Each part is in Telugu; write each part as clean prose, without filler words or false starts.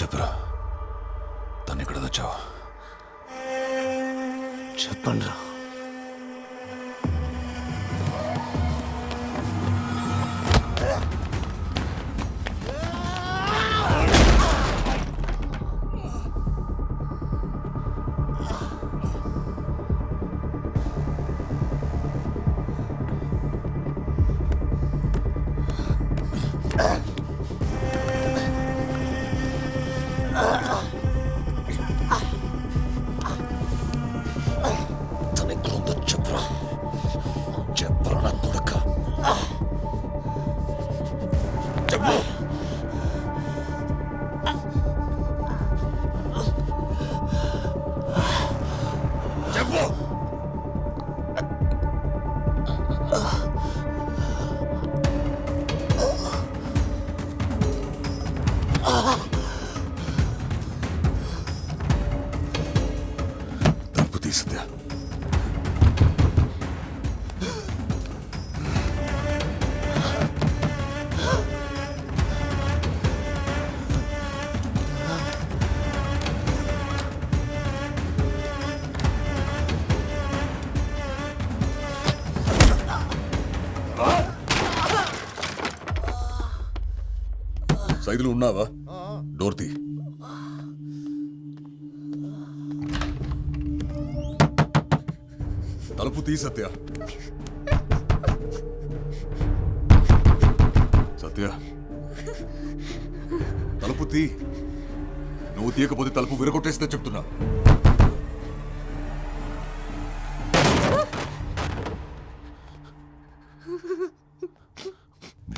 చెప్పరా, తను ఎక్కడ తెచ్చావా? చెప్పండి రా. తలుపు తీసిందా? సైదులు ఉన్నావా? డోర్ తీ. తలుపు తీ సత్య. సత్య, తలుపు తీ. నువ్వు తీయకపోతే తలుపు విరగొట్టేస్తే చెప్తున్నా.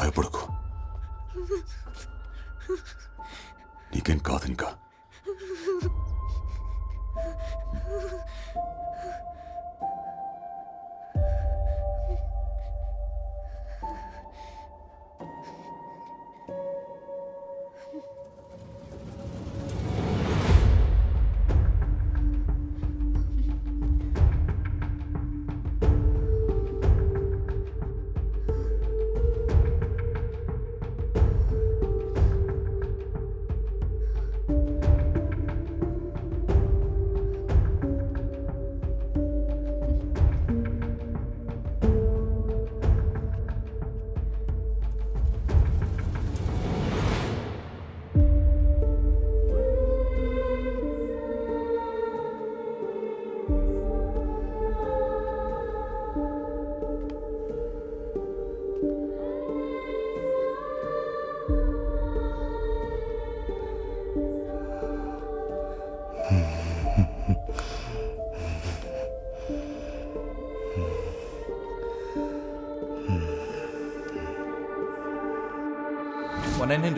భయపడకు, నీకేం కాదు ఇంకా.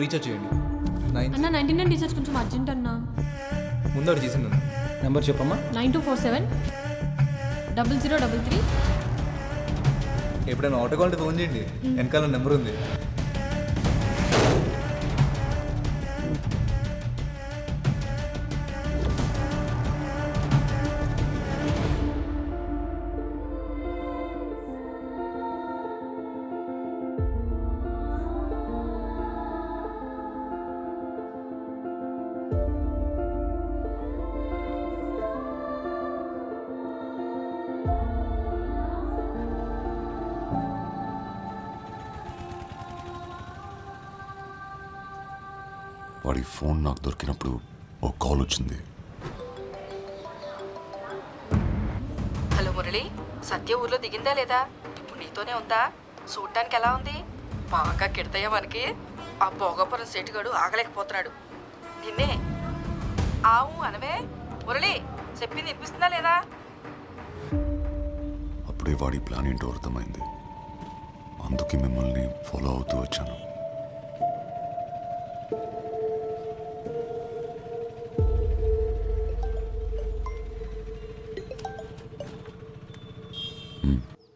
రీఛార్జ్ చేయండి. అన్న 99 రీఛార్జ్ కొంచెం అర్జెంట్ అన్నా. ముందు ఒకటి చేసిండు. నెంబర్ చెప్పమ్మా. 9247 0033. ఎప్పుడైనా ఆటో కావాలంటే ఫోన్ చేయండి, వెనకాల నెంబర్ ఉంది. వాడి ఫోన్ నాకు దొరికినప్పుడు ఓ కాల్ వచ్చింది. హలో మురళి, సత్య ఊర్లో దిగిందా లేదా? ఇప్పుడు నీతోనే ఉందా? చూడటానికి ఎలా ఉంది? బాగా కిడతాయా మనకి? ఆ భోగాపురం సెట్టుగాడు ఆగలేకపోతున్నాడు. నిన్నే ఆవు అనవే మురళి, చెప్పింది వినిపిస్తుందా లేదా? అప్పుడే వాడి ప్లాన్ ఏంటో అర్థమైంది. అందుకే మిమ్మల్ని ఫాలో అవుతూ వచ్చాను.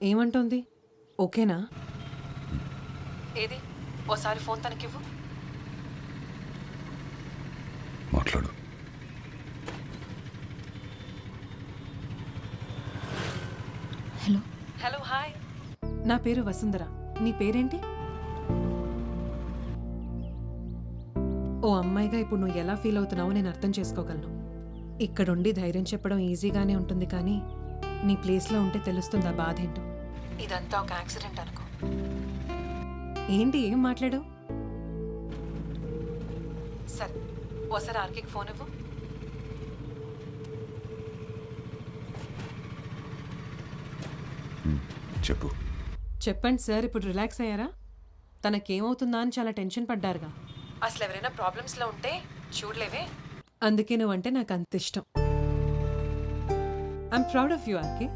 ఏమంటోంది? ఓకేనా? ఏది ఓసారి ఫోన్ తనకివ్వు. మాట్లాడు. హలో. Hello, hi. నా పేరు వసుంధర. నీ పేరేంటి? ఓ అమ్మాయిగా ఇప్పుడు నువ్వు ఎలా ఫీల్ అవుతున్నావో నేను అర్థం చేసుకోగలను. ఇక్కడుండి ధైర్యం చెప్పడం ఈజీగానే ఉంటుంది, కానీ నీ ప్లేస్లో ఉంటే తెలుస్తుంది ఆ బాధ ఏంటో. ఇదంతా ఒక యాక్సిడెంట్ అనుకో. ఏంటి ఏం మాట్లాడావు? సరే ఓసారి ఆర్కేకి ఫోన్ ఇవ్వు. చెప్పు. చెప్పండి సార్, ఇప్పుడు రిలాక్స్ అయ్యారా? తనకేమవుతుందా అని చాలా టెన్షన్ పడ్డారుగా. అసలు ఎవరైనా ప్రాబ్లమ్స్లో ఉంటే చూడలేవే, అందుకే నువ్వంటే నాకు అంత ఇష్టం. I'm proud of you RK.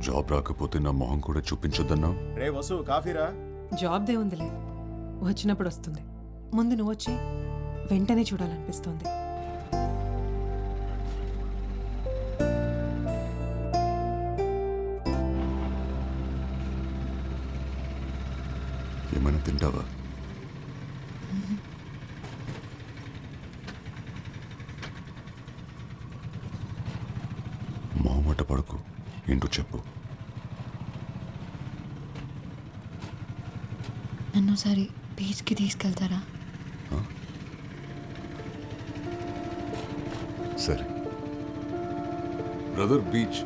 Job రాకపోతే నా మొహం కూడా చూపించొద్దన్నావు. రే వసు కాఫీరా. జాబ్ దే ఉందిలే, వచ్చినప్పుడు వస్తుంది. ముందు నువ్వు వచ్చి వెంటనే చూడాలనిపిస్తుంది. ఏమైనా తింటావా? మొహమాట పడుకు, ఏంటో చెప్పు. నన్ను ఒకసారి బీచ్కి తీసుకెళ్తారా? సరే బ్రదర్, బీచ్.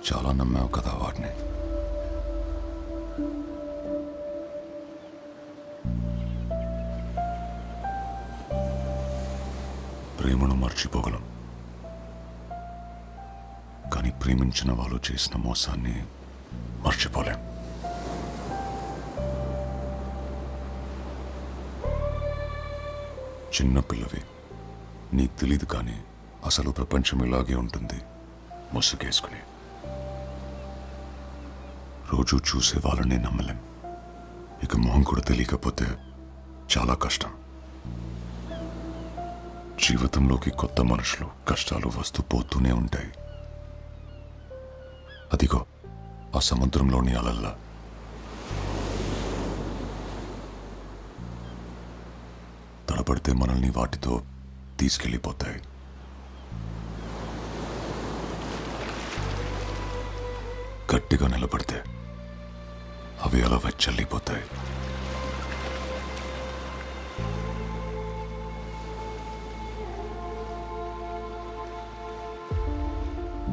చాలా నమ్మావు కదా వాడిని. ప్రేమను మర్చిపోగలం, కానీ ప్రేమించిన వాళ్ళు చేసిన మోసాన్ని మర్చిపోలేం. చిన్నపిల్లవి, నీకు తెలీదు, కానీ అసలు ప్రపంచం ఇలాగే ఉంటుంది, ముసుగేసుకుని. రోజు చూసే వాళ్ళని నమ్మలేం, ఇక మొహం కూడా తెలియకపోతే చాలా కష్టం. జీవితంలోకి కొత్త మనుషులు, కష్టాలు వస్తూ పోతూనే ఉంటాయి. అదిగో ఆ సముద్రంలోని అలల్లా. తడబడితే మనల్ని వాటితో తీసుకెళ్ళిపోతాయి. గట్టిగా నిలబడితే అవి అలా వెచ్చల్లిపోతాయి.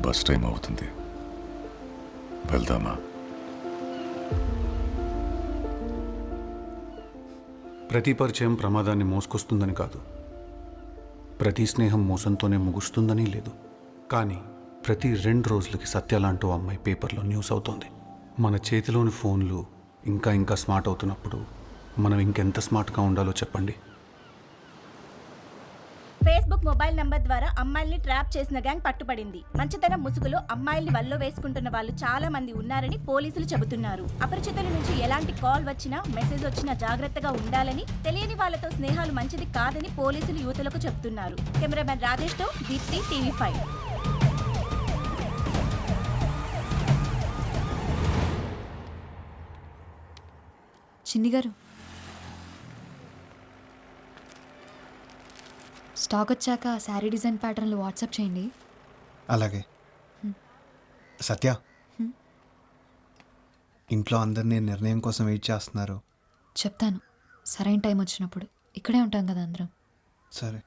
బస్ టైం అవుతుంది, వెళ్దామా? ప్రతి పరిచయం ప్రమాదాన్ని మోసుకొస్తుందని కాదు, ప్రతి స్నేహం మోసంతోనే ముగుస్తుందని లేదు. కానీ ప్రతి 2 రోజులకి సత్య లాంటి ఓ అమ్మాయి పేపర్లో న్యూస్ అవుతోంది. మన చేతిలోని ఫోన్లు ఇంకా స్మార్ట్ అవుతున్నప్పుడు మనం ఇంకెంత స్మార్ట్గా ఉండాలో చెప్పండి. ఫేస్బుక్ మొబైల్ నంబర్ ద్వారా అమ్మాయిల్ని ట్రాప్ చేసిన గ్యాంగ్ పట్టుబడింది. మంచితనం ముసుగులో అమ్మాయిల్ని వల్లో వేసుకుంటున్న వాళ్ళు చాలా మంది ఉన్నారని పోలీసులు చెబుతున్నారు. అపరిచితుల నుంచి ఎలాంటి కాల్ వచ్చినా, మెసేజ్ వచ్చినా జాగ్రత్తగా ఉండాలని, తెలియని వాళ్ళతో స్నేహాలు మంచిది కాదని పోలీసులు యూతులకు చెబుతున్నారు. కెమెరామెన్ రాజేష్తో దీప్తి, TV5. చిన్ని గారు, స్టాక్ వచ్చాక శారీ డిజైన్ ప్యాటర్న్లు వాట్సాప్ చేయండి. అలాగే. సత్య, ఇంట్లో అందరు నేను నిర్ణయం కోసం వెయిట్ చేస్తున్నారు. చెప్తాను, సరైన టైం వచ్చినప్పుడు. ఇక్కడే ఉంటాం కదా అందరం. సరే.